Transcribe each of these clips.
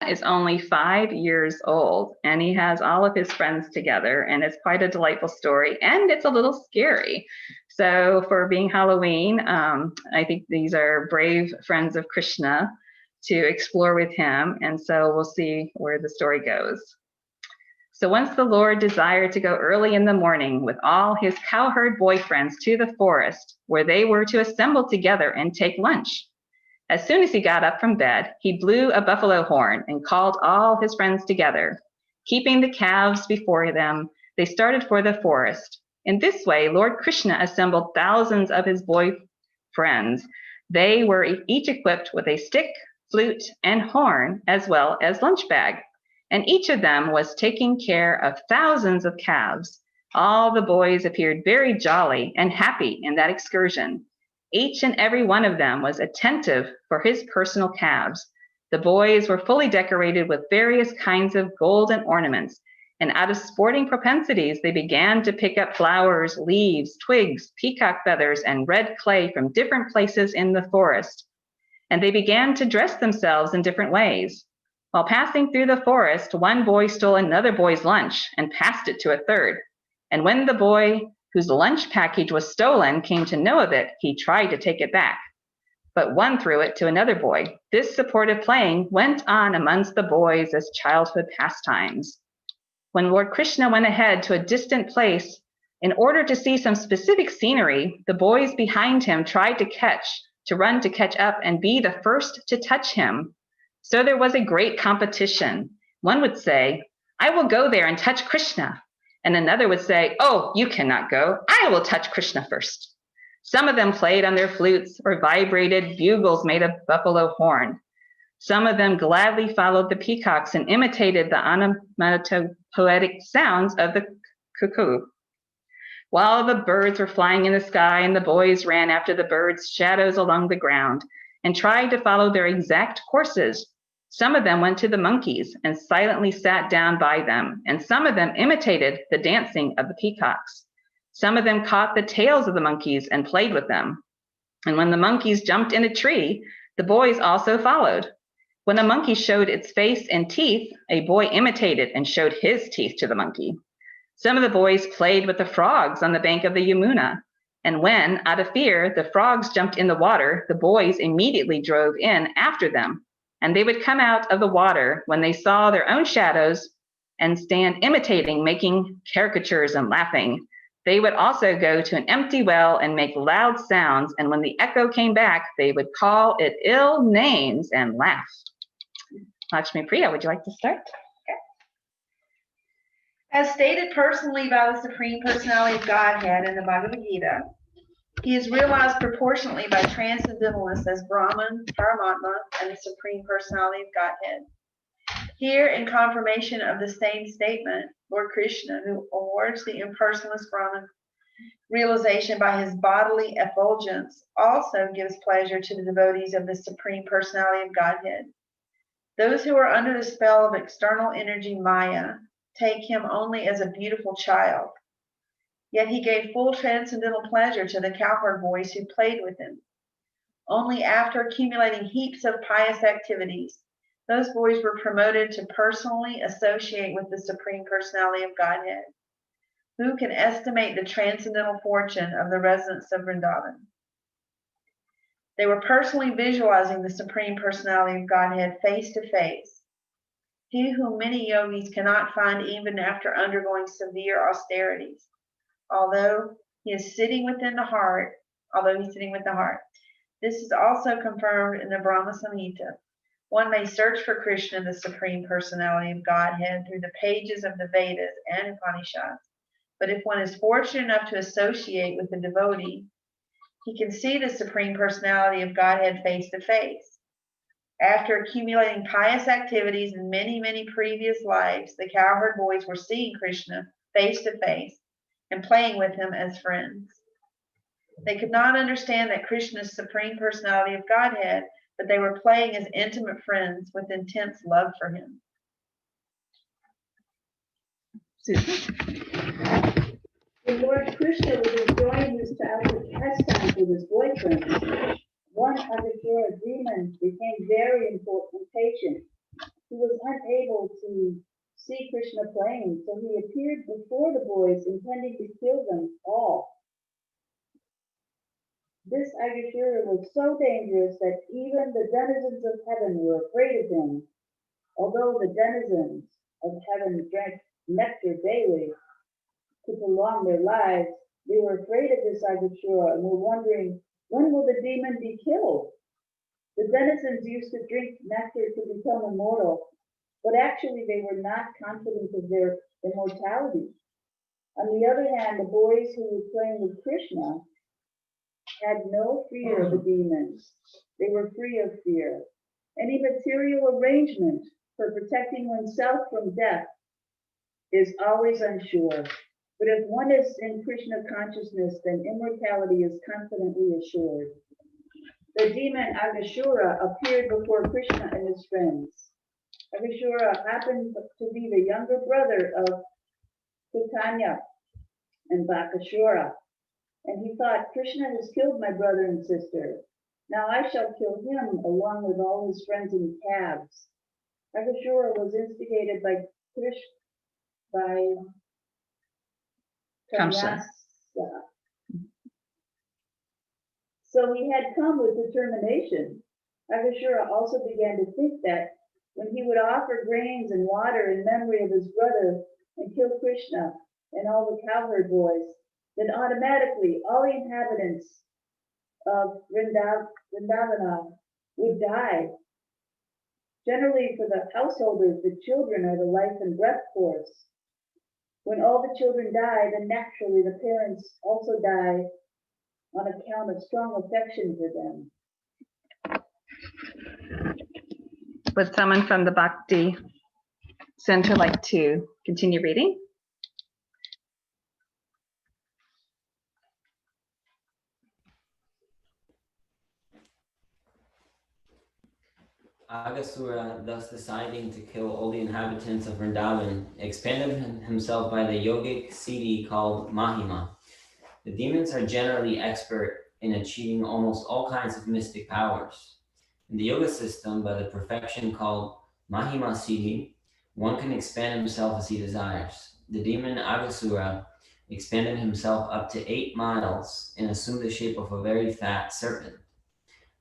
is only 5 years old, and he has all of his friends together, and it's quite a delightful story, and it's a little scary. So for being Halloween, I think these are brave friends of Krishna to explore with him, and so we'll see where the story goes. So once the Lord desired to go early in the morning with all his cowherd boyfriends to the forest, where they were to assemble together and take lunch. As soon as he got up from bed, he blew a buffalo horn and called all his friends together. Keeping the calves before them, they started for the forest. In this way, Lord Krishna assembled thousands of his boy friends. They were each equipped with a stick, flute, and horn, as well as lunch bag. And each of them was taking care of thousands of calves. All the boys appeared very jolly and happy in that excursion. Each and every one of them was attentive for his personal calves. The boys were fully decorated with various kinds of golden ornaments, and out of sporting propensities, they began to pick up flowers, leaves, twigs, peacock feathers, and red clay from different places in the forest. And they began to dress themselves in different ways. While passing through the forest, one boy stole another boy's lunch and passed it to a third. And when the boy whose lunch package was stolen came to know of it, he tried to take it back. But one threw it to another boy. This sportive playing went on amongst the boys as childhood pastimes. When Lord Krishna went ahead to a distant place in order to see some specific scenery, the boys behind him tried to run to catch up and be the first to touch him. So there was a great competition. One would say, "I will go there and touch Krishna." And another would say, "Oh, you cannot go. I will touch Krishna first." Some of them played on their flutes or vibrated bugles made of buffalo horn. Some of them gladly followed the peacocks and imitated the onomatopoetic sounds of the cuckoo. While the birds were flying in the sky and the boys ran after the birds' shadows along the ground and tried to follow their exact courses, some of them went to the monkeys and silently sat down by them, and some of them imitated the dancing of the peacocks. Some of them caught the tails of the monkeys and played with them. And when the monkeys jumped in a tree, the boys also followed. When a monkey showed its face and teeth, a boy imitated and showed his teeth to the monkey. Some of the boys played with the frogs on the bank of the Yamuna. And when, out of fear, the frogs jumped in the water, the boys immediately drove in after them. And they would come out of the water when they saw their own shadows and stand imitating, making caricatures and laughing. They would also go to an empty well and make loud sounds, and when the echo came back, they would call it ill names and laugh. Lakshmi Priya, would you like to start? As stated personally by the Supreme Personality of Godhead in the Bhagavad Gita, he is realized proportionately by transcendentalists as Brahman, Paramatma, and the Supreme Personality of Godhead. Here, in confirmation of the same statement, Lord Krishna, who awards the impersonalist Brahman realization by his bodily effulgence, also gives pleasure to the devotees of the Supreme Personality of Godhead. Those who are under the spell of external energy Maya take him only as a beautiful child. Yet he gave full transcendental pleasure to the cowherd boys who played with him. Only after accumulating heaps of pious activities, those boys were promoted to personally associate with the Supreme Personality of Godhead. Who can estimate the transcendental fortune of the residents of Vrindavan? They were personally visualizing the Supreme Personality of Godhead face to face. He whom many yogis cannot find even after undergoing severe austerities. Although he's sitting with the heart. This is also confirmed in the Brahma Samhita. One may search for Krishna, the Supreme Personality of Godhead, through the pages of the Vedas and Upanishads. But if one is fortunate enough to associate with the devotee, he can see the Supreme Personality of Godhead face to face. After accumulating pious activities in many, many previous lives, the cowherd boys were seeing Krishna face to face and playing with him as friends. They could not understand that Krishna's Supreme Personality of Godhead, but they were playing as intimate friends with intense love for him. When Lord Krishna was enjoying his childhood pastimes with his boyfriend, one Aghasura demon became very impatient He was unable to see Krishna playing, so he appeared before the boys, intending to kill them all. This Aghasura was so dangerous that even the denizens of heaven were afraid of him. Although the denizens of heaven drank nectar daily to prolong their lives, they were afraid of this Aghasura and were wondering, when will the demon be killed? The denizens used to drink nectar to become immortal, but actually they were not confident of their immortality. On the other hand, the boys who were playing with Krishna had no fear of the demons. They were free of fear. Any material arrangement for protecting oneself from death is always unsure. But if one is in Krishna consciousness, then immortality is confidently assured. The demon Aghasura appeared before Krishna and his friends. Aghasura happened to be the younger brother of Chaitanya and Bakasura, and he thought, Krishna has killed my brother and sister. Now I shall kill him along with all his friends and calves. Aghasura was instigated by Kamsa. Kamsa. So he had come with determination. Aghasura also began to think that when he would offer grains and water in memory of his brother and kill Krishna and all the cowherd boys, then automatically all the inhabitants of Vrindavana would die. Generally, for the householders, the children are the life and breath force. When all the children die, then naturally the parents also die on account of strong affection for them. Would someone from the Bhakti Center like to continue reading? Aghasura, thus deciding to kill all the inhabitants of Vrindavan, expanded himself by the yogic siddhi called Mahima. The demons are generally expert in achieving almost all kinds of mystic powers. In the yoga system, by the perfection called Mahima siddhi, one can expand himself as he desires. The demon Aghasura expanded himself up to 8 miles and assumed the shape of a very fat serpent.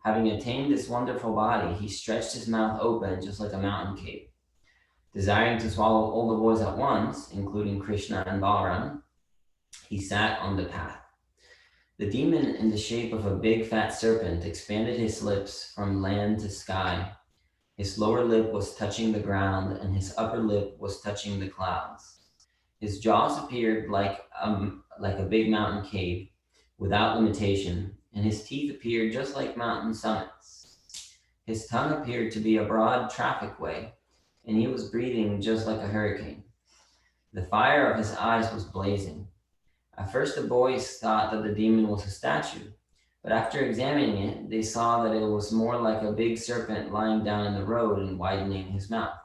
Having attained this wonderful body, he stretched his mouth open just like a mountain cave. Desiring to swallow all the boys at once, including Krishna and Balaram, he sat on the path. The demon, in the shape of a big fat serpent, expanded his lips from land to sky. His lower lip was touching the ground, and his upper lip was touching the clouds. His jaws appeared like a big mountain cave, without limitation, and his teeth appeared just like mountain summits. His tongue appeared to be a broad traffic way, and he was breathing just like a hurricane. The fire of his eyes was blazing. At first the boys thought that the demon was a statue, but after examining it, they saw that it was more like a big serpent lying down in the road and widening his mouth.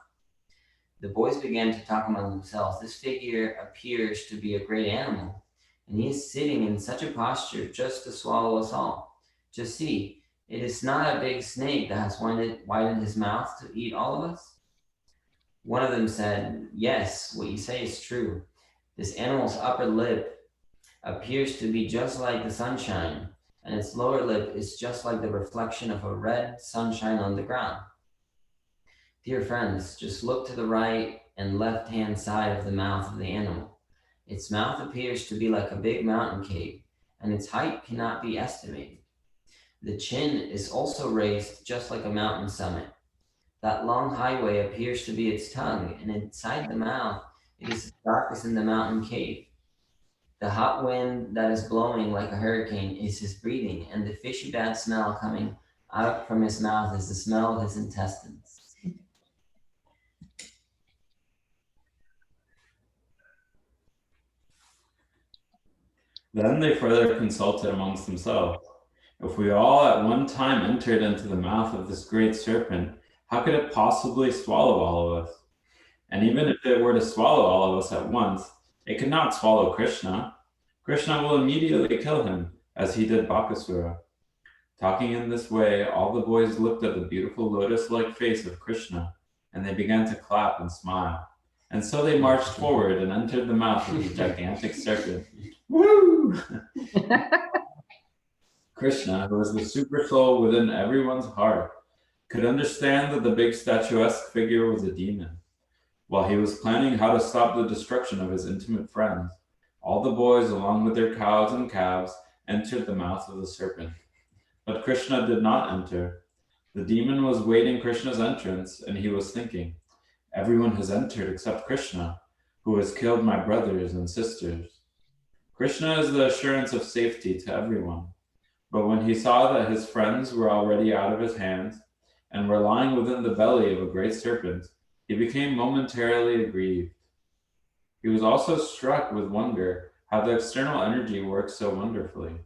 The boys began to talk among themselves. This figure appears to be a great animal, and he is sitting in such a posture just to swallow us all. Just see, it is not a big snake that has widened his mouth to eat all of us. One of them said, yes, what you say is true. This animal's upper lip appears to be just like the sunshine, and its lower lip is just like the reflection of a red sunshine on the ground. Dear friends, just look to the right and left-hand side of the mouth of the animal. Its mouth appears to be like a big mountain cave, and its height cannot be estimated. The chin is also raised just like a mountain summit. That long highway appears to be its tongue, and inside the mouth, it is as dark as in the mountain cave. The hot wind that is blowing like a hurricane is his breathing, and the fishy bad smell coming out from his mouth is the smell of his intestines. Then they further consulted amongst themselves. If we all at one time entered into the mouth of this great serpent, how could it possibly swallow all of us? And even if it were to swallow all of us at once, it could not swallow Krishna. Krishna will immediately kill him, as he did Bakasura. Talking in this way, all the boys looked at the beautiful lotus-like face of Krishna, and they began to clap and smile. And so they marched forward and entered the mouth of the gigantic serpent. Woo! Krishna, who was the super soul within everyone's heart, could understand that the big statuesque figure was a demon. While he was planning how to stop the destruction of his intimate friends, all the boys, along with their cows and calves, entered the mouth of the serpent. But Krishna did not enter. The demon was waiting Krishna's entrance, and he was thinking, "Everyone has entered except Krishna, who has killed my brothers and sisters." Krishna is the assurance of safety to everyone. But when he saw that his friends were already out of his hands and were lying within the belly of a great serpent, he became momentarily aggrieved. He was also struck with wonder how the external energy works so wonderfully.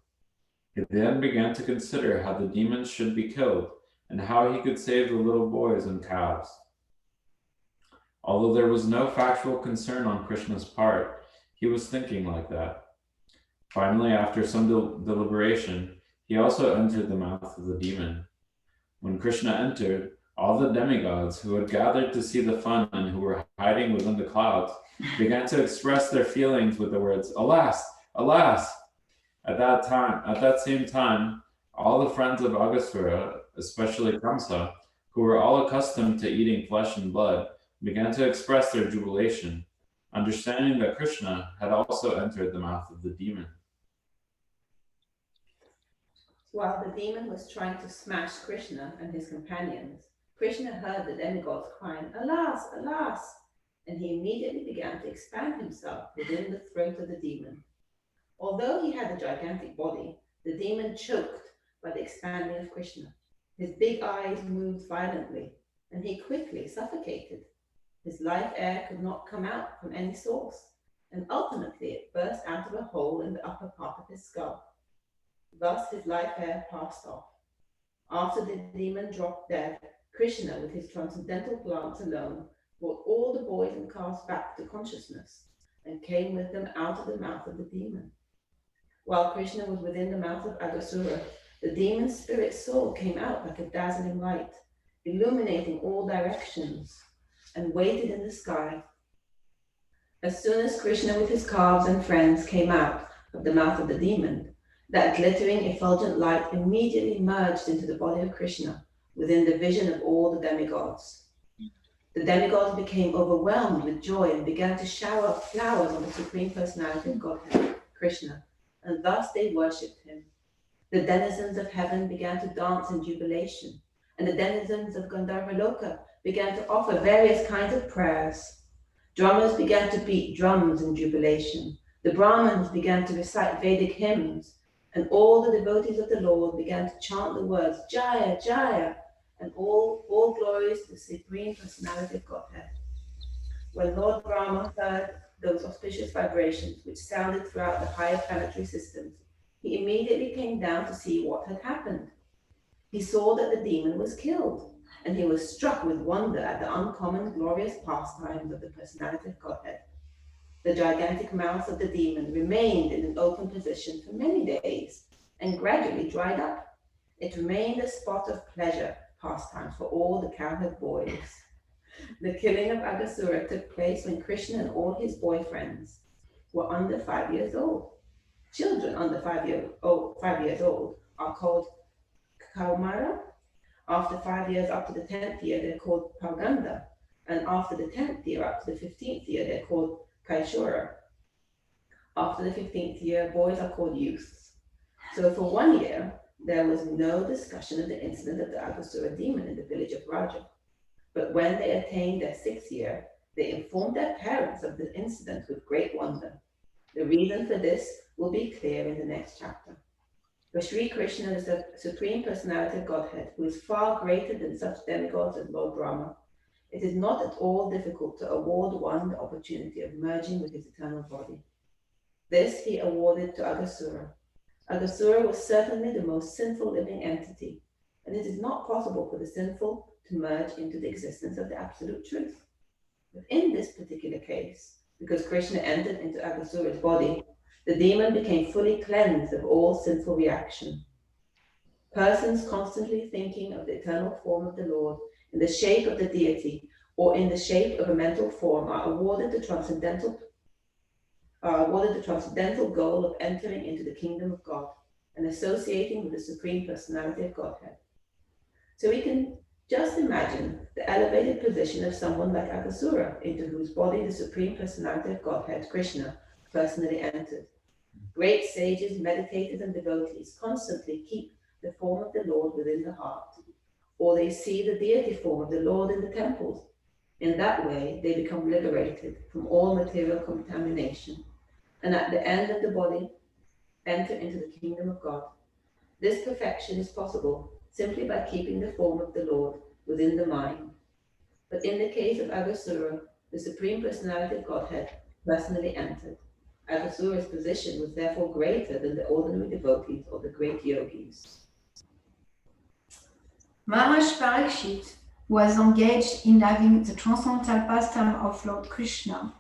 He then began to consider how the demons should be killed and how he could save the little boys and cows. Although there was no factual concern on Krishna's part, he was thinking like that. Finally, after some deliberation, he also entered the mouth of the demon. When Krishna entered, all the demigods who had gathered to see the fun and who were hiding within the clouds began to express their feelings with the words, "Alas, alas!" At that same time, all the friends of Aghasura, especially Kamsa, who were all accustomed to eating flesh and blood, began to express their jubilation, understanding that Krishna had also entered the mouth of the demon. While the demon was trying to smash Krishna and his companions, Krishna heard the demigods crying, "Alas, alas!" and he immediately began to expand himself within the throat of the demon. Although he had a gigantic body, the demon choked by the expanding of Krishna. His big eyes moved violently, and he quickly suffocated. His life air could not come out from any source, and ultimately it burst out of a hole in the upper part of his skull. Thus his life air passed off. After the demon dropped dead, Krishna, with his transcendental glance alone, brought all the boys and calves back to consciousness and came with them out of the mouth of the demon. While Krishna was within the mouth of Aghasura, the demon's spirit soul came out like a dazzling light, illuminating all directions, and waited in the sky. As soon as Krishna with his calves and friends came out of the mouth of the demon, that glittering effulgent light immediately merged into the body of Krishna within the vision of all the demigods. The demigods became overwhelmed with joy and began to shower flowers on the Supreme Personality of Godhead, Krishna, and thus they worshipped him. The denizens of heaven began to dance in jubilation, and the denizens of Gandharva began to offer various kinds of prayers. Drummers began to beat drums in jubilation. The Brahmins began to recite Vedic hymns, and all the devotees of the Lord began to chant the words Jaya, Jaya, and all glories to the Supreme Personality of Godhead. When Lord Brahma heard those auspicious vibrations which sounded throughout the higher planetary systems, he immediately came down to see what had happened. He saw that the demon was killed, and he was struck with wonder at the uncommon glorious pastimes of the Personality of Godhead. The gigantic mouth of the demon remained in an open position for many days and gradually dried up. It remained a spot of pleasure pastime for all the cowherd boys. The killing of Aghasura took place when Krishna and all his boyfriends were under 5 years old. Children under 5 years old are called Kaumara. After 5 years up to the 10th year, they're called Pauganda. And after the 10th year up to the 15th year, they're called Kaishura. After the 15th year, boys are called youths. So for 1 year, there was no discussion of the incident of the Aghasura demon in the village of Raja. But when they attained their 6th year, they informed their parents of the incident with great wonder. The reason for this will be clear in the next chapter. For Sri Krishna is the Supreme Personality of Godhead, who is far greater than such demigods as Lord Brahma. It is not at all difficult to award one the opportunity of merging with his eternal body. This he awarded to Aghasura. Aghasura was certainly the most sinful living entity, and it is not possible for the sinful to merge into the existence of the absolute truth. But in this particular case, because Krishna entered into Aghasura's body, the demon became fully cleansed of all sinful reaction. Persons constantly thinking of the eternal form of the Lord in the shape of the deity or in the shape of a mental form are awarded the transcendental goal of entering into the kingdom of God and associating with the Supreme Personality of Godhead. So we can just imagine the elevated position of someone like Aghasura, into whose body the Supreme Personality of Godhead, Krishna, personally entered. Great sages, meditators, and devotees constantly keep the form of the Lord within the heart, or they see the deity form of the Lord in the temples. In that way, they become liberated from all material contamination, and at the end of the body, enter into the kingdom of God. This perfection is possible simply by keeping the form of the Lord within the mind. But in the case of Aghasura, the Supreme Personality of Godhead personally entered. Aghasura's position was therefore greater than the ordinary devotees or the great yogis. Maharaj Parikshit was engaged in having the transcendental pastime of Lord Krishna,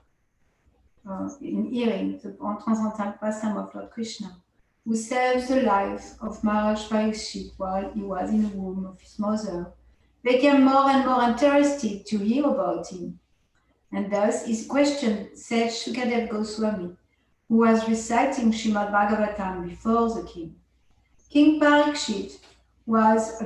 in hearing the transcendental pastime of Lord Krishna, who saved the life of Maharaj Parikshit while he was in the womb of his mother, became more and more interested to hear about him. And thus he questioned sage Shukadev Goswami, who was reciting Srimad Bhagavatam before the king. King Parikshit was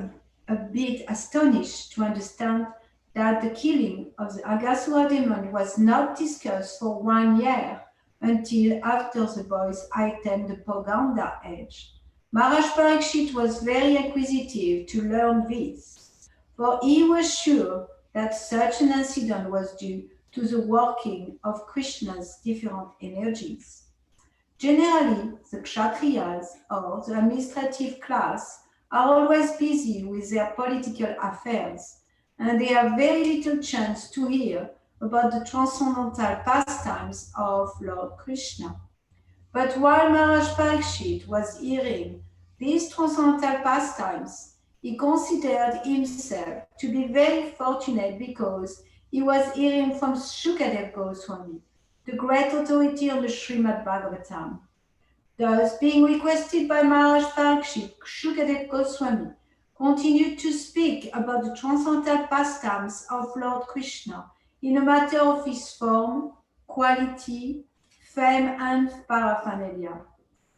a bit astonished to understand that the killing of the Aghasura demon was not discussed for 1 year until after the boys attained the Poganda age. Maharaj Parikshit was very acquisitive to learn this, for he was sure that such an incident was due to the working of Krishna's different energies. Generally, the Kshatriyas, or the administrative class, are always busy with their political affairs, and they have very little chance to hear about the transcendental pastimes of Lord Krishna. But while Maharaj Parikshit was hearing these transcendental pastimes, he considered himself to be very fortunate because he was hearing from Shukadev Goswami, the great authority on the Srimad Bhagavatam. Thus, being requested by Maharaj Parikshit, Shukadev Goswami continued to speak about the transcendental pastimes of Lord Krishna in a matter of his form, quality, fame, and paraphernalia.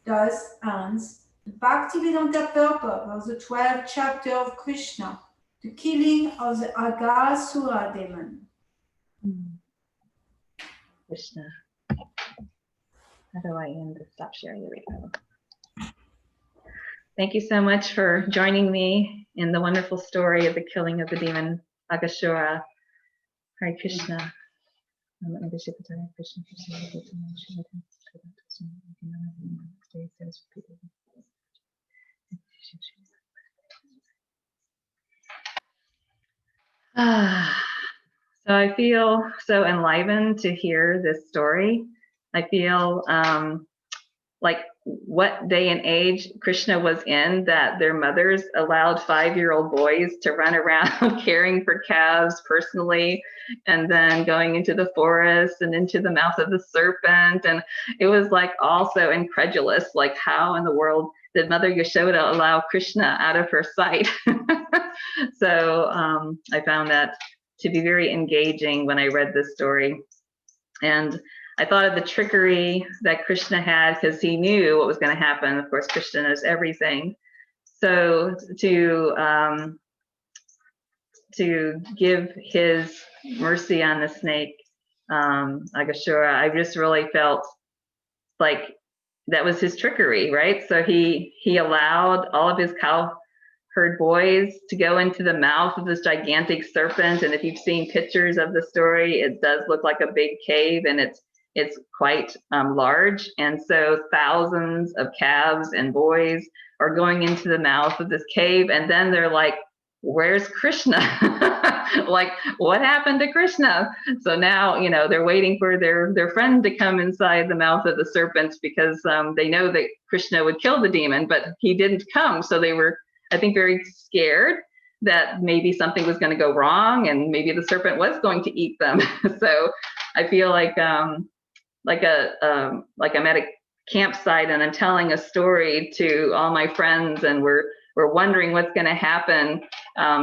Thus ends the Bhaktivedanta purport of the 12th chapter of Krishna, the killing of the Aghasura demon. Krishna. How do I end this? Stop sharing the video. Thank you so much for joining me in the wonderful story of the killing of the demon Aghasura. Hare Krishna. So I feel so enlivened to hear this story. I feel like what day and age Krishna was in, that their mothers allowed 5-year-old boys to run around caring for calves personally, and then going into the forest and into the mouth of the serpent. And it was like also incredulous, like how in the world did Mother Yashoda allow Krishna out of her sight? So I found that to be very engaging when I read this story. And I thought of the trickery that Krishna had, because he knew what was going to happen. Of course, Krishna knows everything. So to give his mercy on the snake, Aghasura, I just really felt like that was his trickery, right? So he allowed all of his cowherd boys to go into the mouth of this gigantic serpent. And if you've seen pictures of the story, it does look like a big cave, and it's quite large. And so thousands of calves and boys are going into the mouth of this cave, and then they're like, where's Krishna? Like, what happened to Krishna? So now, you know, they're waiting for their friend to come inside the mouth of the serpent, because they know that Krishna would kill the demon, but he didn't come. So they were, I think, very scared that maybe something was going to go wrong, and maybe the serpent was going to eat them. So I feel like I'm at a campsite and I'm telling a story to all my friends, and we're we're wondering what's going to happen.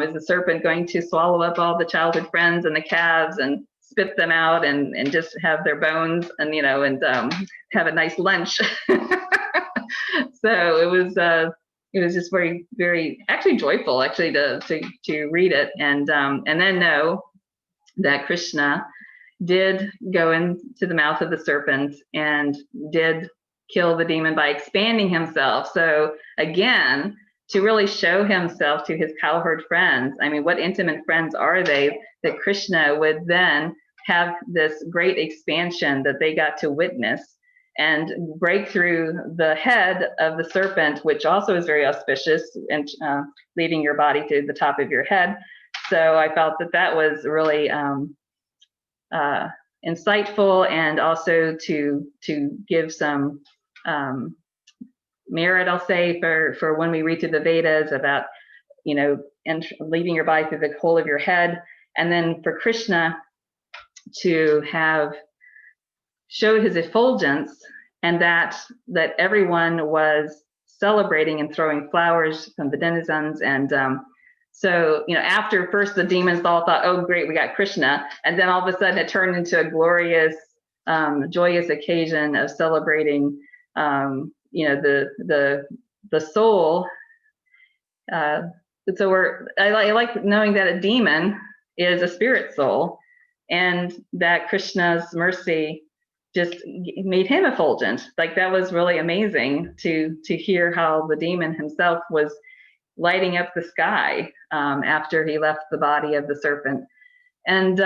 Is the serpent going to swallow up all the childhood friends and the calves and spit them out and just have their bones and, you know, and have a nice lunch. So it was just very, very actually joyful actually to read it and then know that Krishna did go into the mouth of the serpent and did kill the demon by expanding himself. So again, to really show himself to his cowherd friends. I mean, what intimate friends are they that Krishna would then have this great expansion that they got to witness and break through the head of the serpent, which also is very auspicious and leading your body to the top of your head. So I felt that that was really insightful, and also to give some merit, I'll say, for when we read through the Vedas about, you know, and leading your body through the whole of your head, and then for Krishna to have showed his effulgence, and that everyone was celebrating and throwing flowers from the denizens. And so, you know, after first the demons all thought, oh, great, we got Krishna. And then all of a sudden it turned into a glorious, joyous occasion of celebrating, you know, the soul. So I like knowing that a demon is a spirit soul, and that Krishna's mercy just made him effulgent. Like, that was really amazing to hear how the demon himself was lighting up the sky after he left the body of the serpent. And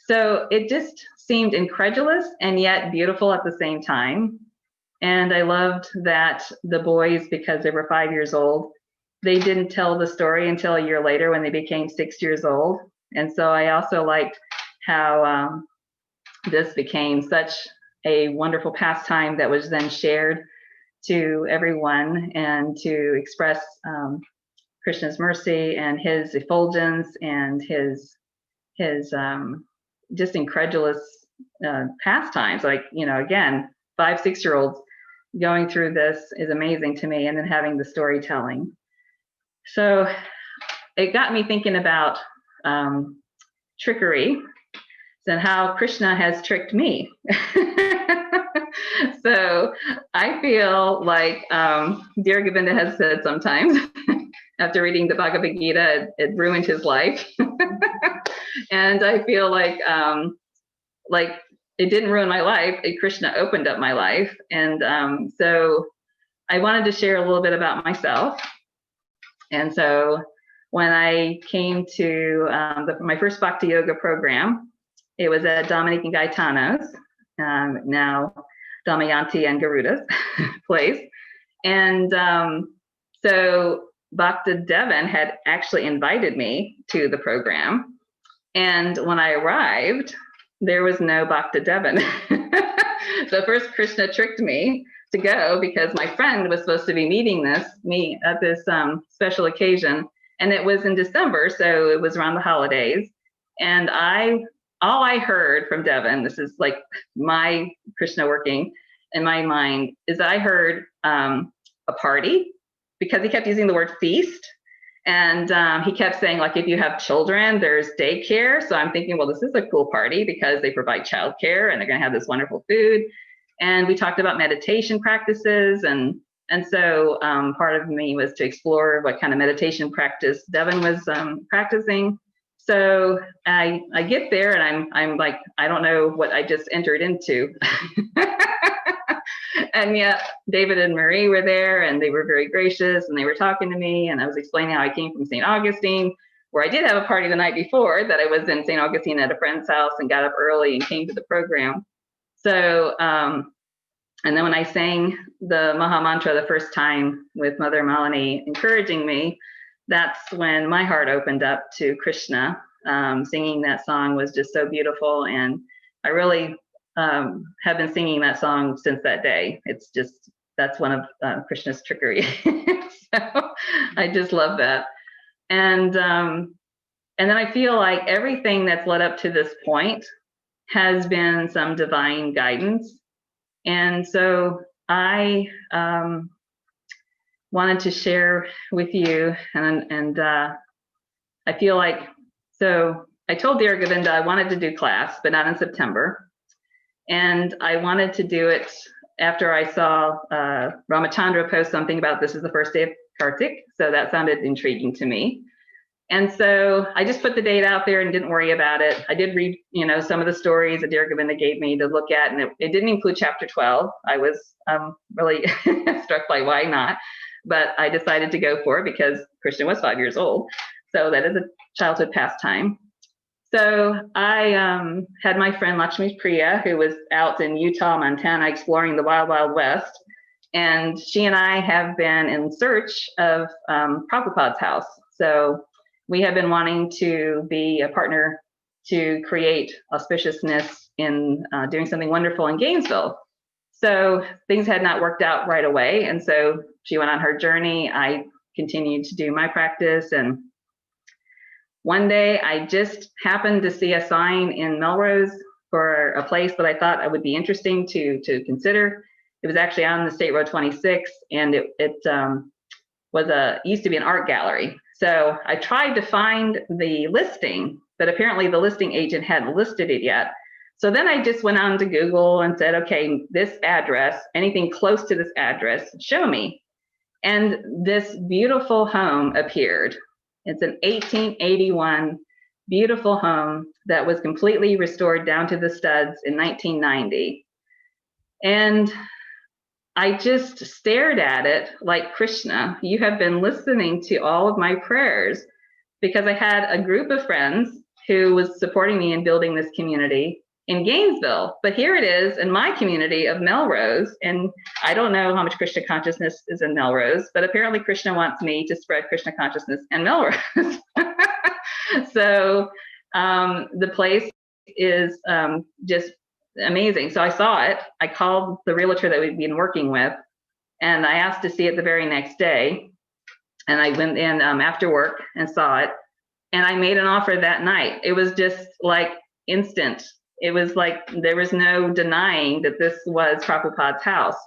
so it just seemed incredulous and yet beautiful at the same time. And I loved that the boys, because they were 5 years old, they didn't tell the story until a year later when they became 6 years old. And so I also liked how this became such a wonderful pastime that was then shared to everyone, and to express Krishna's mercy and his effulgence and his just incredulous pastimes. Like, you know, again, 5-6 year olds going through this is amazing to me, and then having the storytelling. So it got me thinking about trickery and how Krishna has tricked me. So I feel like dear Govinda has said sometimes after reading the Bhagavad Gita, it ruined his life. And I feel like it didn't ruin my life. Krishna opened up my life. And so I wanted to share a little bit about myself. And so when I came to my first Bhakti Yoga program, it was at Dominique and Gaetano's, now Damayanti and Garuda's place. And so Bhakta Devin had actually invited me to the program. And when I arrived, there was no Bhakta Devin. So first Krishna tricked me to go, because my friend was supposed to be meeting me at this special occasion. And it was in December, so it was around the holidays. And all I heard from Devin, this is like my Krishna working in my mind, is that I heard a party, because he kept using the word feast. And he kept saying, like, if you have children, there's daycare. So I'm thinking, well, this is a cool party because they provide childcare and they're going to have this wonderful food. And we talked about meditation practices. And so part of me was to explore what kind of meditation practice Devin was practicing. So I get there and I'm like, I don't know what I just entered into. And yet David and Marie were there, and they were very gracious, and they were talking to me, and I was explaining how I came from St. Augustine, where I did have a party the night before, that I was in St. Augustine at a friend's house and got up early and came to the program. So, and then when I sang the Maha Mantra the first time with Mother Malini encouraging me, that's when my heart opened up to Krishna. Singing that song was just so beautiful, and I really have been singing that song since that day. It's just, that's one of Krishna's trickery. So I just love that. And then I feel like everything that's led up to this point has been some divine guidance. And so I wanted to share with you, and I feel like, so I told Dear Govinda I wanted to do class, but not in September. And I wanted to do it after I saw Ramachandra post something about this is the first day of Kartik. So that sounded intriguing to me. And so I just put the date out there and didn't worry about it. I did read, some of the stories that Dear Govinda gave me to look at, and it didn't include chapter 12. I was really struck by why not, but I decided to go for it because Krishna was 5 years old. So that is a childhood pastime. So I had my friend Lakshmi Priya, who was out in Utah, Montana, exploring the wild, wild west. And she and I have been in search of Prabhupada's house. So we have been wanting to be a partner to create auspiciousness in doing something wonderful in Gainesville. So things had not worked out right away. And so she went on her journey. I continued to do my practice, and one day I just happened to see a sign in Melrose for a place that I thought it would be interesting to consider. It was actually on the State Road 26, and it used to be an art gallery. So I tried to find the listing, but apparently the listing agent hadn't listed it yet. So then I just went on to Google and said, okay, this address, anything close to this address, show me. And this beautiful home appeared. It's an 1881 beautiful home that was completely restored down to the studs in 1990. And I just stared at it like, Krishna, you have been listening to all of my prayers, because I had a group of friends who was supporting me in building this community in Gainesville. But here it is in my community of Melrose. And I don't know how much Krishna consciousness is in Melrose, but apparently Krishna wants me to spread Krishna consciousness in Melrose. So the place is just amazing. So I saw it. I called the realtor that we'd been working with, and I asked to see it the very next day. And I went in after work and saw it, and I made an offer that night. It was just like instant. It was like there was no denying that this was Prabhupada's house.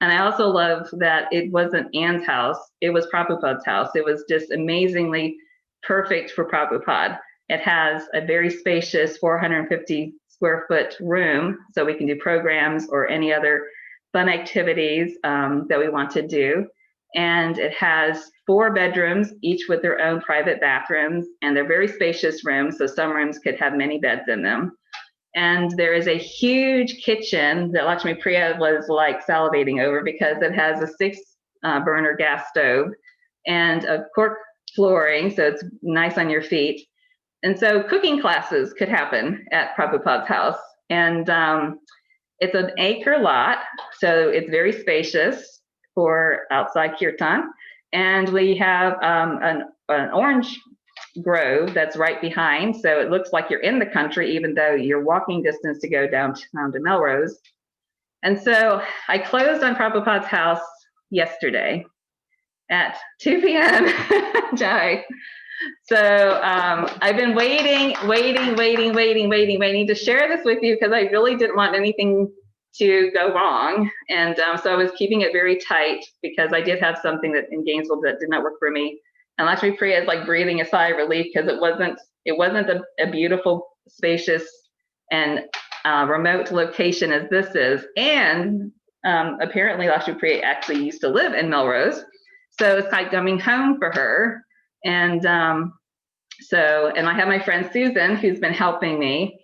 And I also love that it wasn't Anne's house, it was Prabhupada's house. It was just amazingly perfect for Prabhupada. It has a very spacious 450 square foot room, so we can do programs or any other fun activities that we want to do. And it has 4 bedrooms, each with their own private bathrooms, and they're very spacious rooms, so some rooms could have many beds in them. And there is a huge kitchen that Lakshmi Priya was like salivating over, because it has a 6 burner gas stove and a cork flooring, so it's nice on your feet. And so cooking classes could happen at Prabhupada's house. And it's an acre lot, so it's very spacious for outside kirtan. And we have an orange grove that's right behind, so it looks like you're in the country, even though you're walking distance to go downtown to Melrose. And so I closed on Prabhupada's house yesterday at 2 p.m. Jai. So I've been waiting to share this with you, because I really didn't want anything to go wrong. And so I was keeping it very tight, because I did have something that in Gainesville that did not work for me. And Lakshmi Priya is like breathing a sigh of relief, because it wasn't a beautiful, spacious, and remote location as this is. And apparently Lakshmi Priya actually used to live in Melrose, so it's like coming home for her. And and I have my friend Susan, who's been helping me.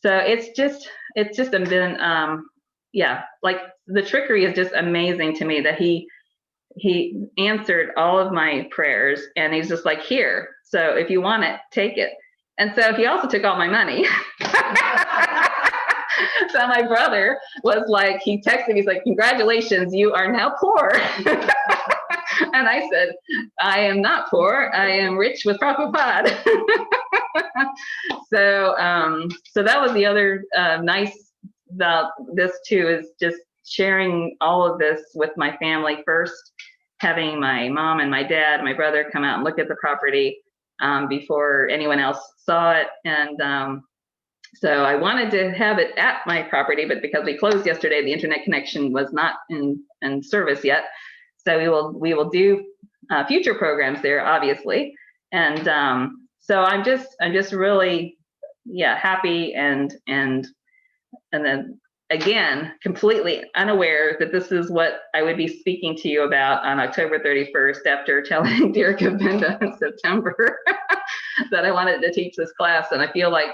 So it's just been like the trickery is just amazing to me, that he answered all of my prayers, and he's just like, here, so if you want it, take it. And so he also took all my money. So my brother was like, he texted me, he's like, congratulations, you are now poor. And I said, I am not poor, I am rich with Prabhupada. So that was the other nice about this too, is just sharing all of this with my family first, having my mom and my dad, my brother come out and look at the property before anyone else saw it. And so I wanted to have it at my property, but because we closed yesterday, the internet connection was not in service yet. So we will do future programs there, obviously. And so I'm just really, yeah, happy and then again, completely unaware that this is what I would be speaking to you about on October 31st after telling dear Govinda in September that I wanted to teach this class. And I feel like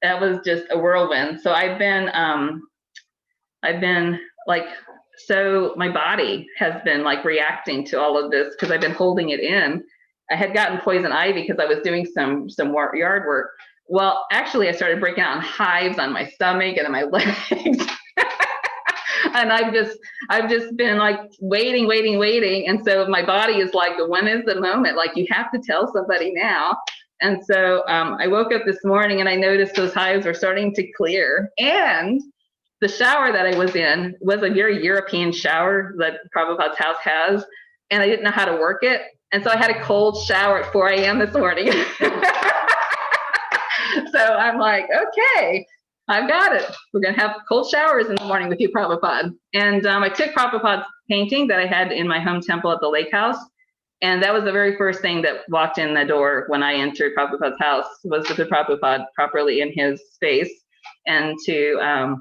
that was just a whirlwind. So I've been like, so my body has been like reacting to all of this because I've been holding it in. I had gotten poison ivy because I was doing some yard work. Well, actually, I started breaking out in hives on my stomach and on my legs. And I've just been like waiting. And so my body is like, when is the moment? Like, you have to tell somebody now. And so I woke up this morning and I noticed those hives were starting to clear. And the shower that I was in was a very European shower that Prabhupada's house has. And I didn't know how to work it. And so I had a cold shower at 4 a.m. this morning. So I'm like, okay, I've got it. We're going to have cold showers in the morning with you, Prabhupada. And I took Prabhupada's painting that I had in my home temple at the lake house. And that was the very first thing that walked in the door when I entered Prabhupada's house, was to put Prabhupada properly in his space and to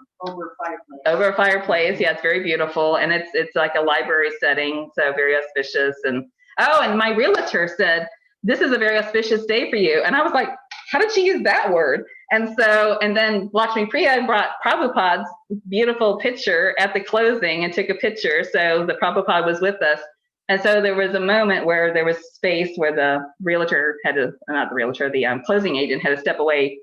over a fireplace. Yeah, it's very beautiful. And it's like a library setting, so very auspicious. And oh, and my realtor said, this is a very auspicious day for you. And I was like, how did she use that word? And then Lakshmi Priya brought Prabhupada's beautiful picture at the closing and took a picture. So the Prabhupada was with us. And so there was a moment where there was space where the realtor had to, not the realtor, the closing agent had to step away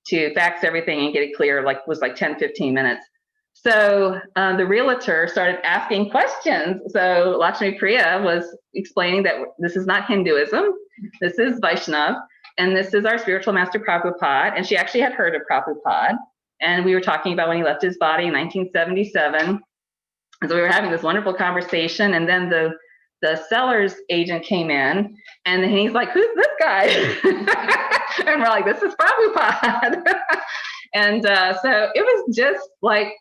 to fax everything and get it clear, like was like 10, 15 minutes. So the realtor started asking questions. So Lakshmi Priya was explaining that this is not Hinduism, this is Vaishnav, and this is our spiritual master Prabhupada. And she actually had heard of Prabhupada. And we were talking about when he left his body in 1977. And so we were having this wonderful conversation. And then the seller's agent came in, and then he's like, who's this guy? And we're like, this is Prabhupada. And so it was just like,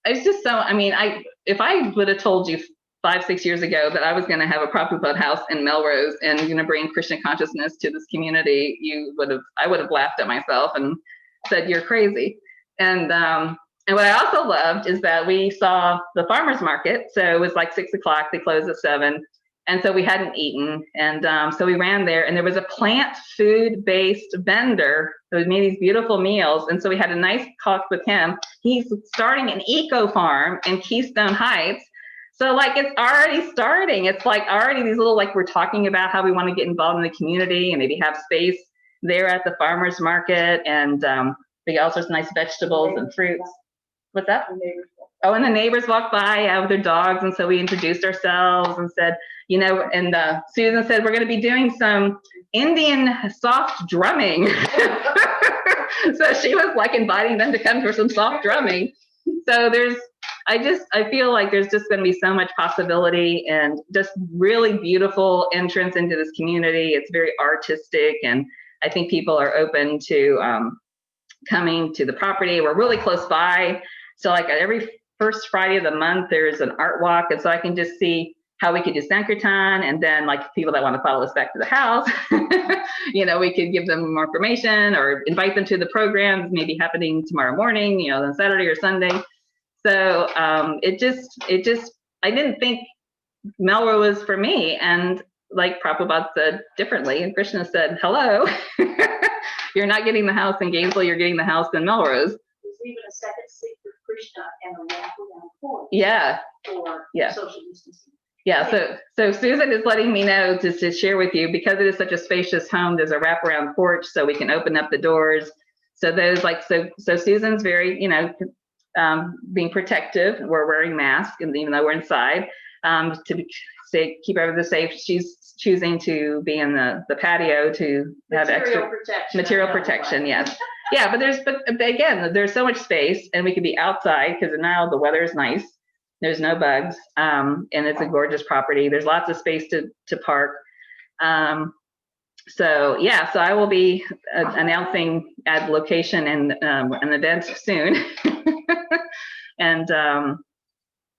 it's just so, I mean, if I would have told you 5-6 years ago that I was going to have a Prabhupada house in Melrose and going to bring Krishna consciousness to this community, I would have laughed at myself and said, you're crazy. And what I also loved is that we saw the farmer's market. So it was like 6 o'clock, they closed at 7. And so we hadn't eaten. And so we ran there, and there was a plant food-based vendor who made these beautiful meals. And so we had a nice talk with him. He's starting an eco farm in Keystone Heights. So like, it's already starting. It's like already these little, like, we're talking about how we want to get involved in the community and maybe have space there at the farmer's market. And we got all sorts of nice vegetables and fruits. What's that? Oh, and the neighbors walked by with their dogs. And so we introduced ourselves and said, you know, and Susan said, we're going to be doing some Indian soft drumming. So she was like inviting them to come for some soft drumming. So I feel like there's just going to be so much possibility and just really beautiful entrance into this community. It's very artistic, and I think people are open to coming to the property. We're really close by. So like every first Friday of the month, there's an art walk. And so I can just see how we could do Sankirtan, and then like people that want to follow us back to the house, you know, we could give them more information or invite them to the programs maybe happening tomorrow morning, you know, on Saturday or Sunday. So it just, I didn't think Melrose was for me. And like Prabhupada said differently, and Krishna said, hello, you're not getting the house in Gainesville, you're getting the house in Melrose. There's even a second seat for Krishna and a wraparound porch. Yeah. For yeah. social distancing. Yeah, so Susan is letting me know to share with you, because it is such a spacious home, there's a wraparound porch so we can open up the doors. So those like, so Susan's very, you know, being protective. We're wearing masks, and even though we're inside, keep everything safe, she's choosing to be in the patio to have extra material protection. Yes. Yeah, but again, there's so much space, and we could be outside because now the weather is nice. There's no bugs, and it's a gorgeous property. There's lots of space to park. So yeah, so I will be announcing at location and an event soon. And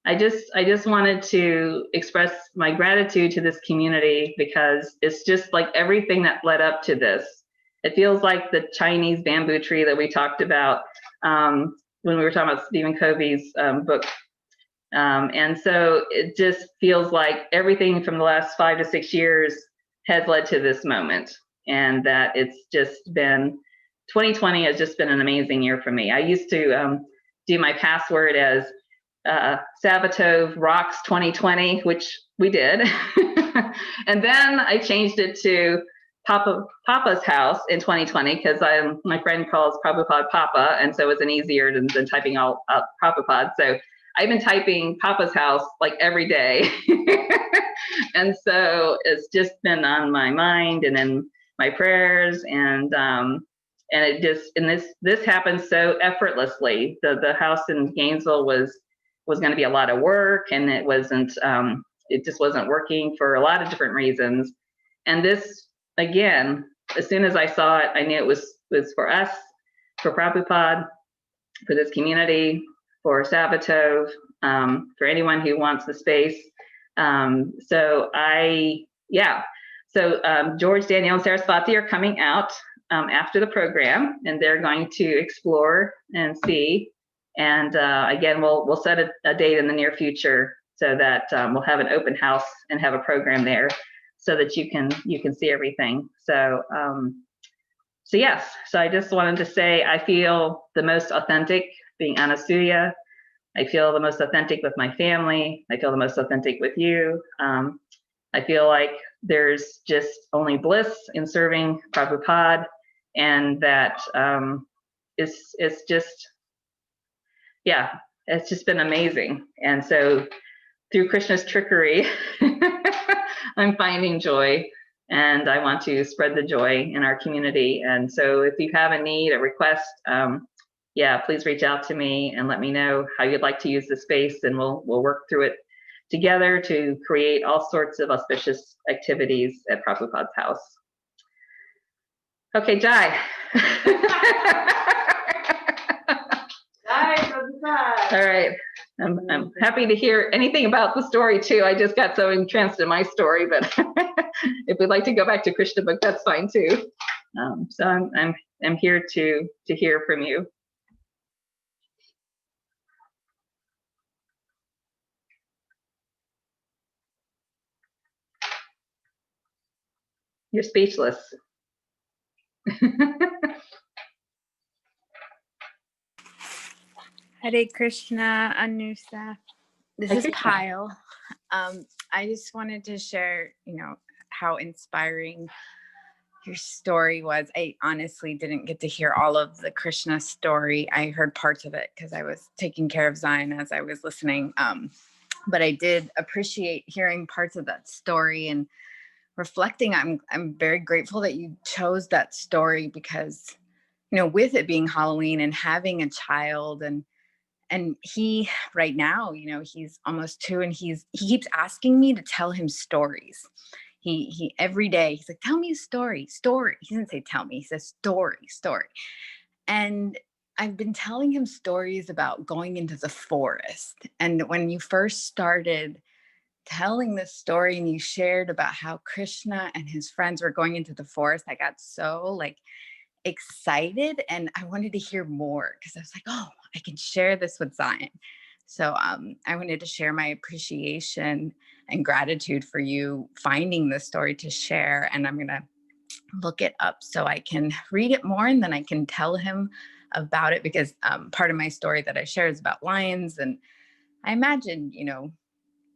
I just wanted to express my gratitude to this community, because it's just like everything that led up to this. It feels like the Chinese bamboo tree that we talked about when we were talking about Stephen Covey's book. And so it just feels like everything from the last 5 to 6 years has led to this moment, and that it's just been, 2020 has just been an amazing year for me. I used to do my password as Sabatov Rocks 2020, which we did. And then I changed it to Papa's House in 2020, because my friend calls Prabhupada Papa, and so it's an easier than typing all out Prabhupada. So I've been typing Papa's House like every day. And so it's just been on my mind and in my prayers, and it just, and this happened so effortlessly. The house in Gainesville was going to be a lot of work, and it just wasn't working for a lot of different reasons. And this, again, as soon as I saw it, I knew it was for us, for Prabhupada, for this community, for Sabatov, for anyone who wants the space. So George, Danielle, and Saraswati are coming out after the program, and they're going to explore and see. And again, we'll set a date in the near future, so that we'll have an open house and have a program there, so that you can see everything. So yes, so I just wanted to say I feel the most authentic being Anasuya. I feel the most authentic with my family. I feel the most authentic with you. I feel like there's just only bliss in serving Prabhupada, and that it's just been amazing. And so through Krishna's trickery, I'm finding joy, and I want to spread the joy in our community. And so if you have a need, a request, please reach out to me and let me know how you'd like to use the space, and we'll work through it together to create all sorts of auspicious activities at Prabhupada's house. Okay, Jai. All right. I'm happy to hear anything about the story too. I just got so entranced in my story, but if we'd like to go back to Krishna book, that's fine too. So I'm here to hear from you. You're speechless. Hare Krishna, Anusa. This Hare is Krishna. Kyle. I just wanted to share, how inspiring your story was. I honestly didn't get to hear all of the Krishna story. I heard parts of it because I was taking care of Zion as I was listening. But I did appreciate hearing parts of that story and reflecting. I'm very grateful that you chose that story, because, with it being Halloween and having a child, and he right now, he's almost 2, and he keeps asking me to tell him stories. He every day he's like, tell me a story. He doesn't say tell me, he says story. And I've been telling him stories about going into the forest. And when you first started telling this story and you shared about how Krishna and his friends were going into the forest, I got so excited, and I wanted to hear more, because I was like, oh, I can share this with Zion. So I wanted to share my appreciation and gratitude for you finding this story to share. And I'm going to look it up so I can read it more, and then I can tell him about it, because part of my story that I share is about lions. And I imagine,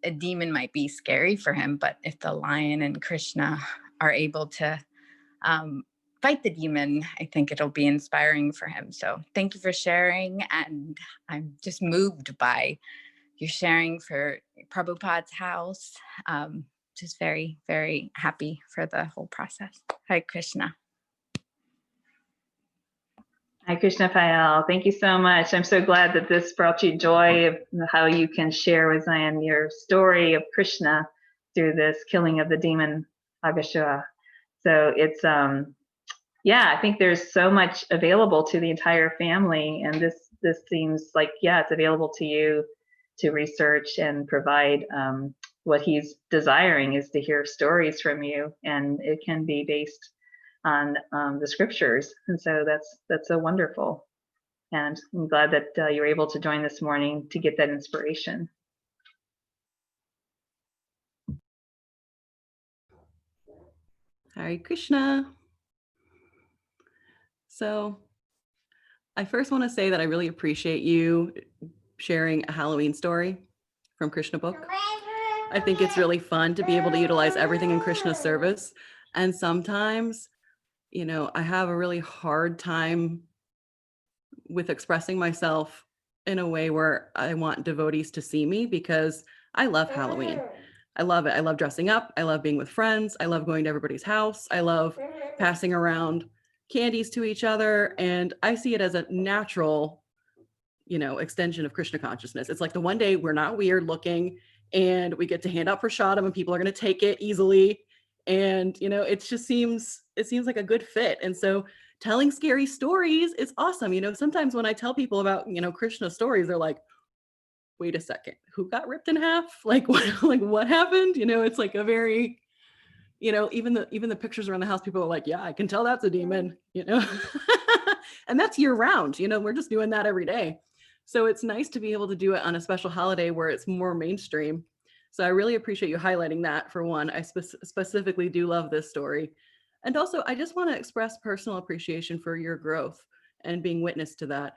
a demon might be scary for him, but if the lion and Krishna are able to fight the demon, I think it'll be inspiring for him. So thank you for sharing. And I'm just moved by your sharing for Prabhupada's house. Just very, very happy for the whole process. Hare Krishna. Hi, Krishna Payal. Thank you so much. I'm so glad that this brought you joy of how you can share with Zion your story of Krishna through this killing of the demon Aghasura. So it's I think there's so much available to the entire family, and this seems like it's available to you to research and provide what he's desiring is to hear stories from you, and it can be based on the scriptures. And so that's so wonderful. And I'm glad that you're able to join this morning to get that inspiration. Hare Krishna. So I first want to say that I really appreciate you sharing a Halloween story from Krishna book. I think it's really fun to be able to utilize everything in Krishna's service. And sometimes, you know, I have a really hard time with expressing myself in a way where I want devotees to see me, because I love Halloween. I love it. I love dressing up. I love being with friends. I love going to everybody's house. I love passing around candies to each other. And I see it as a natural, you know, extension of Krishna consciousness. It's like the one day we're not weird looking and we get to hand out prasadam and people are going to take it easily. And, you know, it seems like a good fit. And so telling scary stories is awesome. You know, sometimes when I tell people about, you know, Krishna stories, they're like, wait a second, who got ripped in half? Like what happened? You know, it's like a very, you know, even the pictures around the house, people are like, yeah, I can tell that's a demon, you know. And that's year round, you know, we're just doing that every day. So it's nice to be able to do it on a special holiday where it's more mainstream. So I really appreciate you highlighting that. For one, I specifically do love this story. And also, I just want to express personal appreciation for your growth and being witness to that.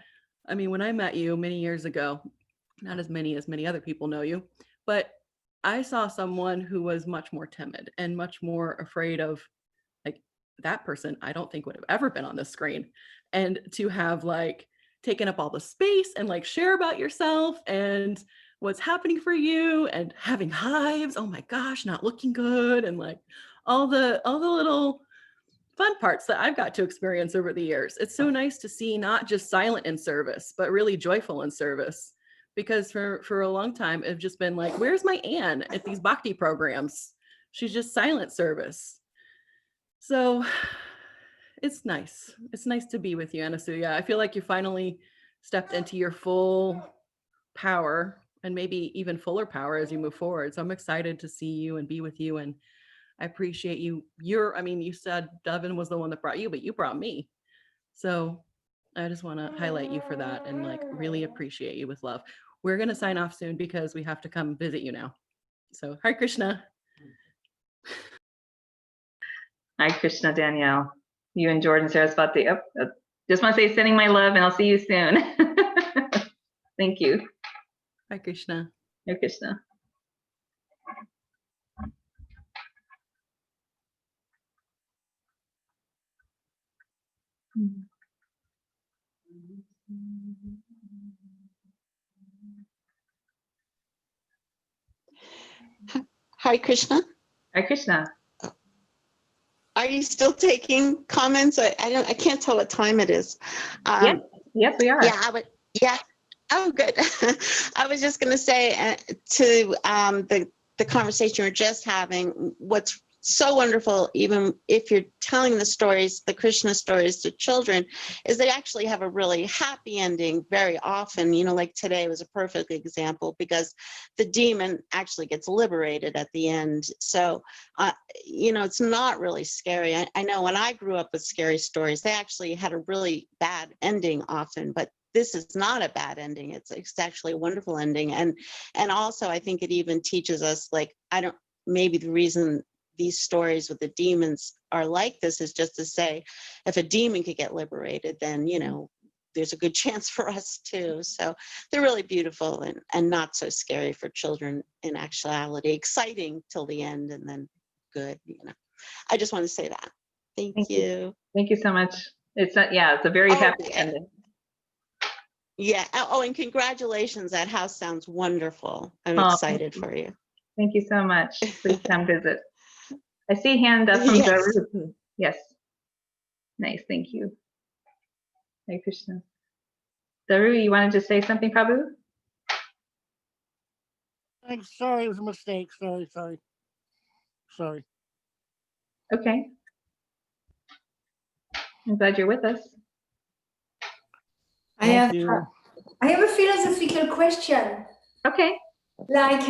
I mean, when I met you many years ago, not as many other people know you, but I saw someone who was much more timid and much more afraid of, like, that person I don't think would have ever been on the screen. And to have like taken up all the space and like share about yourself and what's happening for you and having hives, oh my gosh, not looking good, and like all the little fun parts that I've got to experience over the years. It's so nice to see not just silent in service, but really joyful in service. Because for a long time, I've just been like, where's my Anne at these bhakti programs? She's just silent service. So it's nice. It's nice to be with you, Anasuya. I feel like you finally stepped into your full power, and maybe even fuller power as you move forward. So I'm excited to see you and be with you. And I appreciate you. You said Devin was the one that brought you, but you brought me. So I just want to highlight you for that and like really appreciate you with love. We're going to sign off soon because we have to come visit you now. So Hare Krishna. Hi, Krishna, Danielle. You and Jordan Saraswati. Just want to say sending my love, and I'll see you soon. Thank you. Hare Krishna. Hare Krishna. Hare Krishna. Hare Krishna. Are you still taking comments? I can't tell what time it is. Yes, we are. Yeah. Oh, good. I was just going to say to the conversation we're just having, what's so wonderful, even if you're telling the stories, the Krishna stories to children, is they actually have a really happy ending very often. You know, like today was a perfect example because the demon actually gets liberated at the end. So, you know, it's not really scary. I know when I grew up with scary stories, they actually had a really bad ending often, but this is not a bad ending. It's actually a wonderful ending. And also I think it even teaches us, like, maybe the reason these stories with the demons are like this is just to say, if a demon could get liberated, then, you know, there's a good chance for us too. So they're really beautiful and not so scary for children in actuality, exciting till the end and then good, you know. I just want to say that. Thank you. Thank you so much. It's a very happy ending. Yeah. Oh, and congratulations. That house sounds wonderful. I'm excited for you. Thank you so much. Please come visit. I see hand up from Daru. Yes. Nice. Thank you. Hare Krishna. Daru, you wanted to say something, Prabhu? I'm sorry, it was a mistake. Sorry. Okay. I'm glad you're with us. I have a philosophical question. Okay. Like,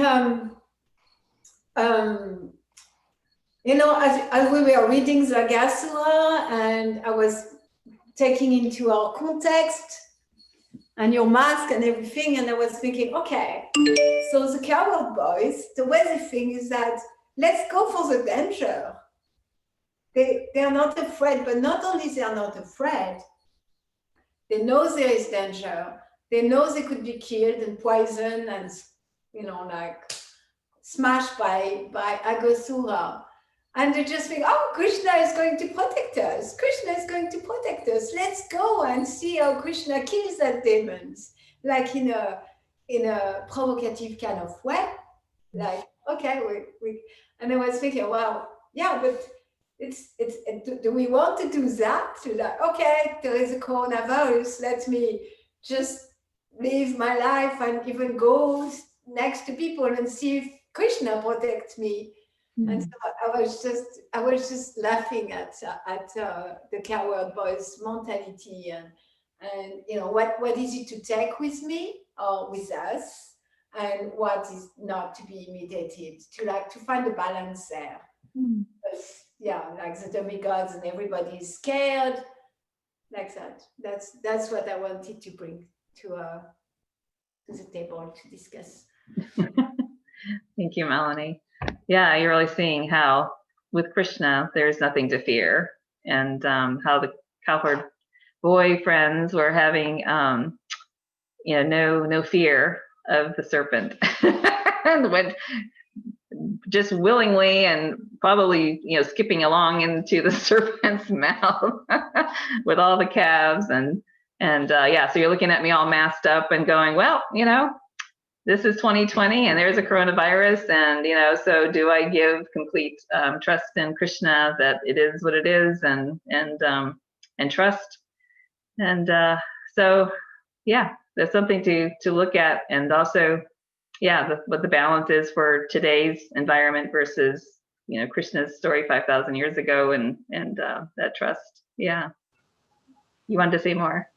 you know, as we were reading the Aghasura, and I was taking into our context and your mask and everything, and I was thinking, okay, so the coward boys, the way they think is that let's go for the danger. They are not afraid, but not only they are not afraid, they know there is danger. They know they could be killed and poisoned and, you know, like smashed by Aghasura. And they just think, oh, Krishna is going to protect us. Krishna is going to protect us. Let's go and see how Krishna kills that demons, like in a provocative kind of way. Like, okay, we and I was thinking, well, yeah, but do we want to do that? Like, okay, there is a coronavirus. Let me just live my life and even go next to people and see if Krishna protects me. And so I was just laughing at the coward boys mentality, and you know, what is it to take with me or with us, and what is not to be imitated, to find a balance there. Yeah, like the demigods and everybody is scared, like that. That's what I wanted to bring to the table to discuss. Thank you, Melanie. Yeah, you're really seeing how with Krishna there's nothing to fear, and how the cowherd boy friends were having you know, no fear of the serpent, and went just willingly and probably, you know, skipping along into the serpent's mouth with all the calves, and yeah, so you're looking at me all masked up and going, well, you know, this is 2020 and there's a coronavirus, and you know, so do I give complete trust in Krishna that it is what it is, and trust, and so yeah, there's something to look at, and also yeah, what the balance is for today's environment versus, you know, Krishna's story 5,000 years ago, and that trust. Yeah, you wanted to say more?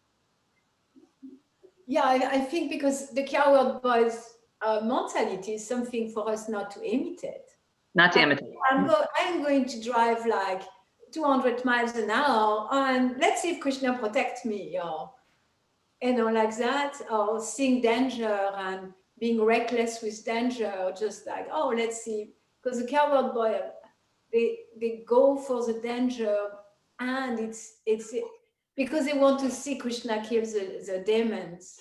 Yeah, I think because the coward boys mentality is something for us not to imitate. Not to imitate. I'm going to drive like 200 miles an hour, and let's see if Krishna protects me, or you know, like that, or seeing danger and being reckless with danger, or just like, oh, let's see, because the coward boy, they go for the danger, and it's because they want to see Krishna kill the demons,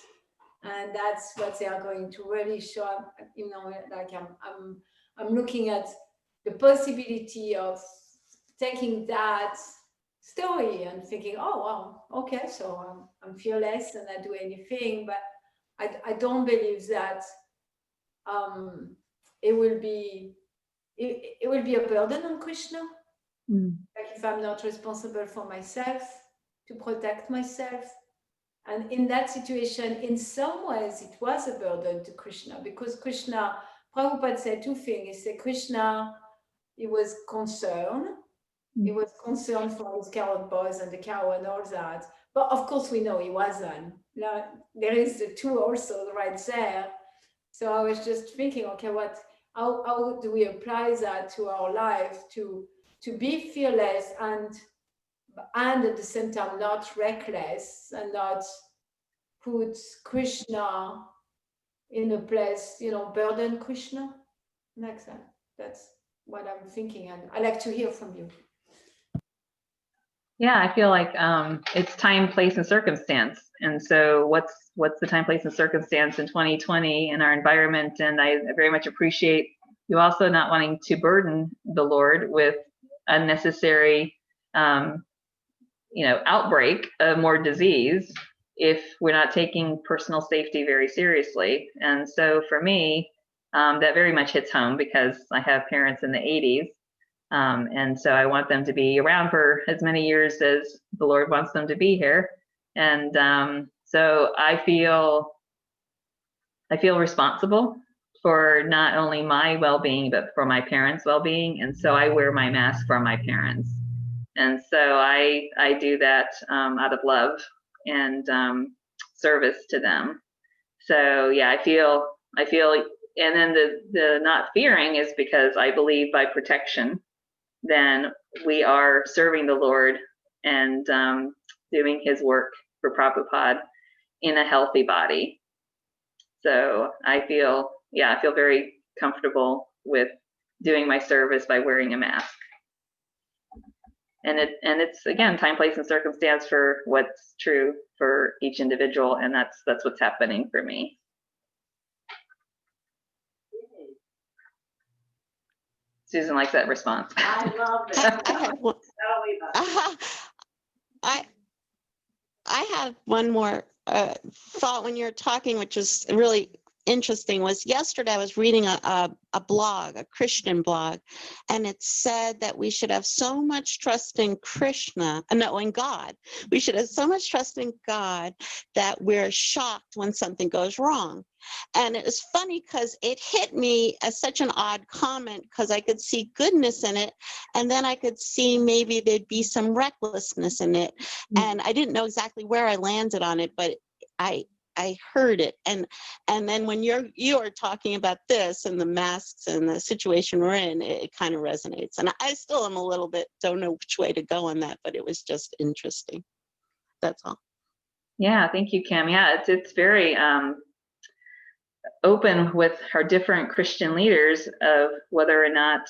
and that's what they are going to really show. You know, like I'm looking at the possibility of taking that story and thinking, oh wow, okay, so I'm fearless and I do anything, but I don't believe that it will be a burden on Krishna. Like if I'm not responsible for myself, to protect myself. And in that situation, in some ways, it was a burden to Krishna, because Krishna, Prabhupada said two things. He said Krishna, he was concerned. He was concerned for his coward boys and the cow and all that. But of course, we know he wasn't. Now, there is the two also right there. So I was just thinking, okay, how do we apply that to our life to be fearless and at the same time not reckless, and not put Krishna in a place, you know, burden Krishna? Like that. That's what I'm thinking, and I'd like to hear from you. Yeah, I feel like it's time, place, and circumstance. And so what's the time, place, and circumstance in 2020 in our environment? And I very much appreciate you also not wanting to burden the Lord with unnecessary, you know, outbreak of more disease if we're not taking personal safety very seriously. And so for me, that very much hits home, because I have parents in the 80s. And so I want them to be around for as many years as the Lord wants them to be here. And so I feel responsible for not only my well-being, but for my parents' well-being. And so I wear my mask for my parents. And so I do that out of love and service to them. So yeah, I feel I feel, and then the not fearing is because I believe by protection, then we are serving the Lord and doing his work for Prabhupada in a healthy body. So I feel very comfortable with doing my service by wearing a mask. And it's again, time, place, and circumstance for what's true for each individual, and that's what's happening for me. Susan likes that response. I love that. I have one more thought when you're talking, which is really interesting. Was yesterday I was reading a blog, a Christian blog, and it said that we should have so much trust in Krishna, no, in God. We should have so much trust in God that we're shocked when something goes wrong. And it was funny because it hit me as such an odd comment, because I could see goodness in it, and then I could see maybe there'd be some recklessness in it. And I didn't know exactly where I landed on it, but I heard it. And then when you are talking about this and the masks and the situation we're in, it kind of resonates. And I still am a little bit, don't know which way to go on that, but it was just interesting. That's all. Yeah, thank you, Kim. Yeah, it's very open with our different Christian leaders of whether or not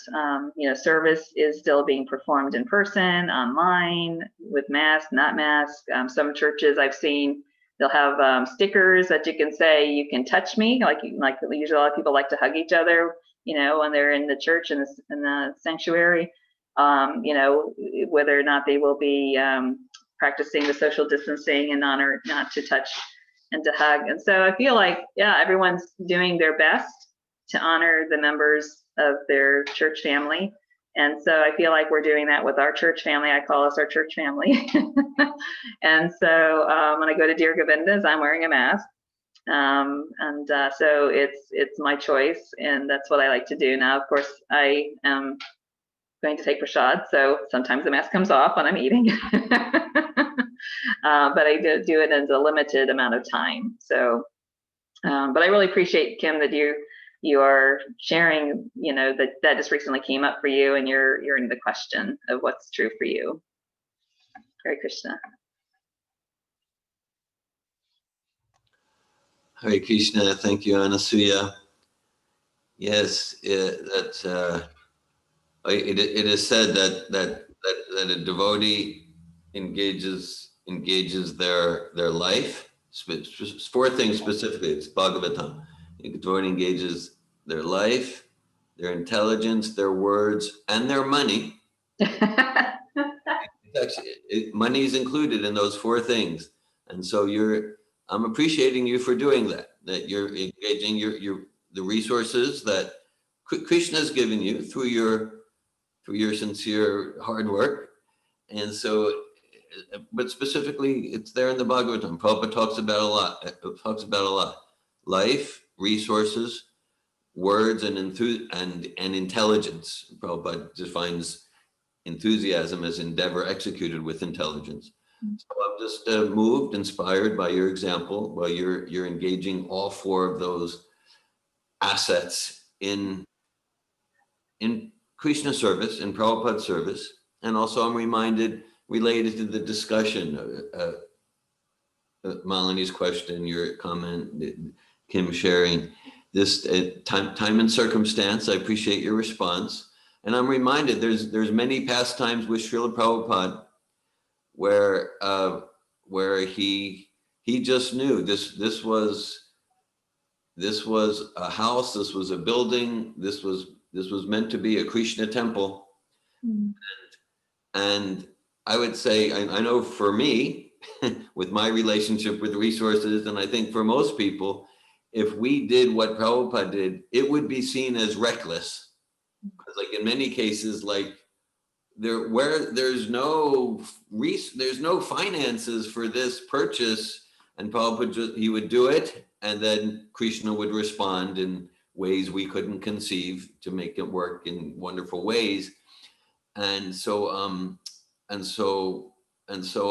service is still being performed in person, online, with mask, not mask. Some churches I've seen, they'll have stickers that you can say, "You can touch me," like usually a lot of people like to hug each other, when they're in the church in the sanctuary. Whether or not they will be practicing the social distancing and honor not to touch and to hug. And so I feel like, everyone's doing their best to honor the members of their church family. And so I feel like we're doing that with our church family. I call us our church family. And so when I go to Dear Govindas, I'm wearing a mask. So it's my choice, and that's what I like to do. Now, of course, I am going to take prasad, so sometimes the mask comes off when I'm eating. But I do it in a limited amount of time. So, but I really appreciate, Kim, that you are sharing, that just recently came up for you, and you're in the question of what's true for you. Hare Krishna. Hare Krishna. Thank you, Anasuya. Yes, it is said that a devotee engages their life. 4 things specifically. It's Bhagavatam. A devotee engages their life, their intelligence, their words, and their money. Money is included in those 4 things, and so I'm appreciating you for doing that. That you're engaging the resources that Krishna has given you through your sincere hard work. And so, but specifically, it's there in the Bhagavatam. Prabhupada talks about a lot. Life, resources, words, and intelligence. Prabhupada defines enthusiasm as endeavor executed with intelligence. So I'm just moved, inspired by your example, while you're engaging all 4 of those assets in Krishna service, in Prabhupada service. And also I'm reminded, related to the discussion, Malini's question, your comment, Kim sharing, this time and circumstance. I appreciate your response. And I'm reminded there's many pastimes with Srila Prabhupada where he just knew this was a house, this was a building, this was meant to be a Krishna temple. And I would say, I know for me, with my relationship with resources, and I think for most people, if we did what Prabhupada did, it would be seen as reckless. Because like in many cases, like there's no finances for this purchase, and Prabhupada, he would do it, and then Krishna would respond in ways we couldn't conceive to make it work in wonderful ways. And so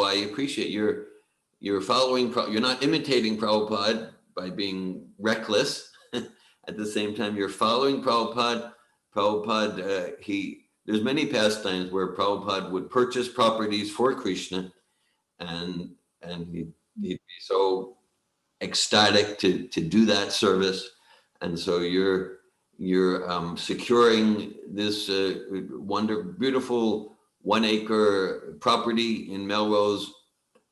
I appreciate you're following, you're not imitating Prabhupada by being reckless, At the same time, you're following Prabhupada. Prabhupada, there's many pastimes where Prabhupada would purchase properties for Krishna, and he'd be so ecstatic to do that service. And so you're securing this beautiful 1 acre property in Melrose,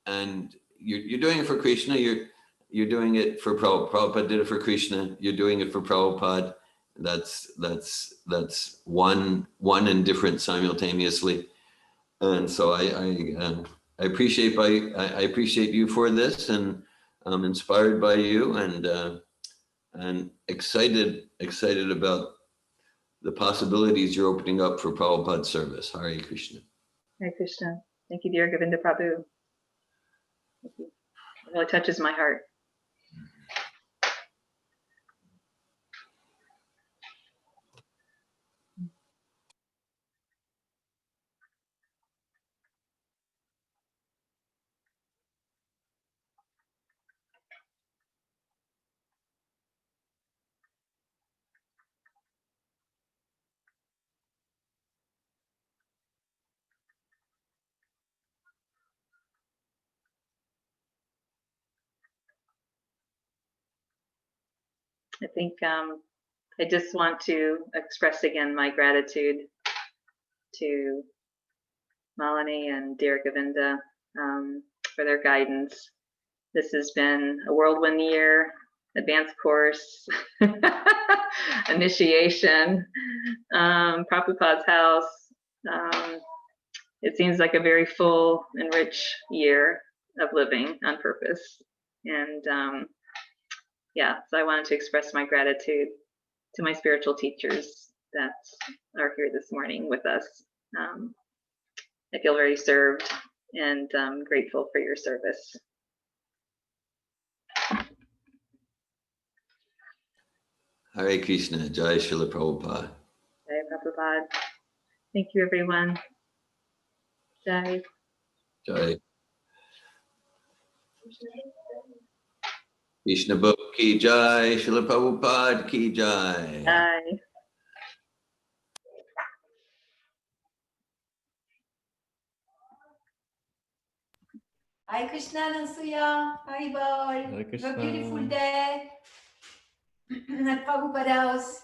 and you're doing it for Krishna. You're doing it for Prabhupada. Prabhupada did it for Krishna. You're doing it for Prabhupada. That's one and different simultaneously. And so I appreciate you for this, and I'm inspired by you, and excited about the possibilities you're opening up for Prabhupada service. Hare Krishna. Hare Krishna. Thank you, dear Govinda Prabhu. Thank you. It really touches my heart. I think I just want to express again my gratitude to Malini and dear Govinda for their guidance. This has been a whirlwind year, advanced course, initiation, Prabhupada's house. It seems like a very full and rich year of living on purpose. And yeah, so I wanted to express my gratitude to my spiritual teachers that are here this morning with us. I feel very served and grateful for your service. Hare Krishna. Jai Srila Prabhupada. Jai Prabhupada. Thank you, everyone. Jai. Jai. Krishna Book ki jai, Srila Prabhupada ki jai. Jai. Hi Krishna, Anasuya, Haribol. Hare Have Krishna. a beautiful day at Prabhupada House.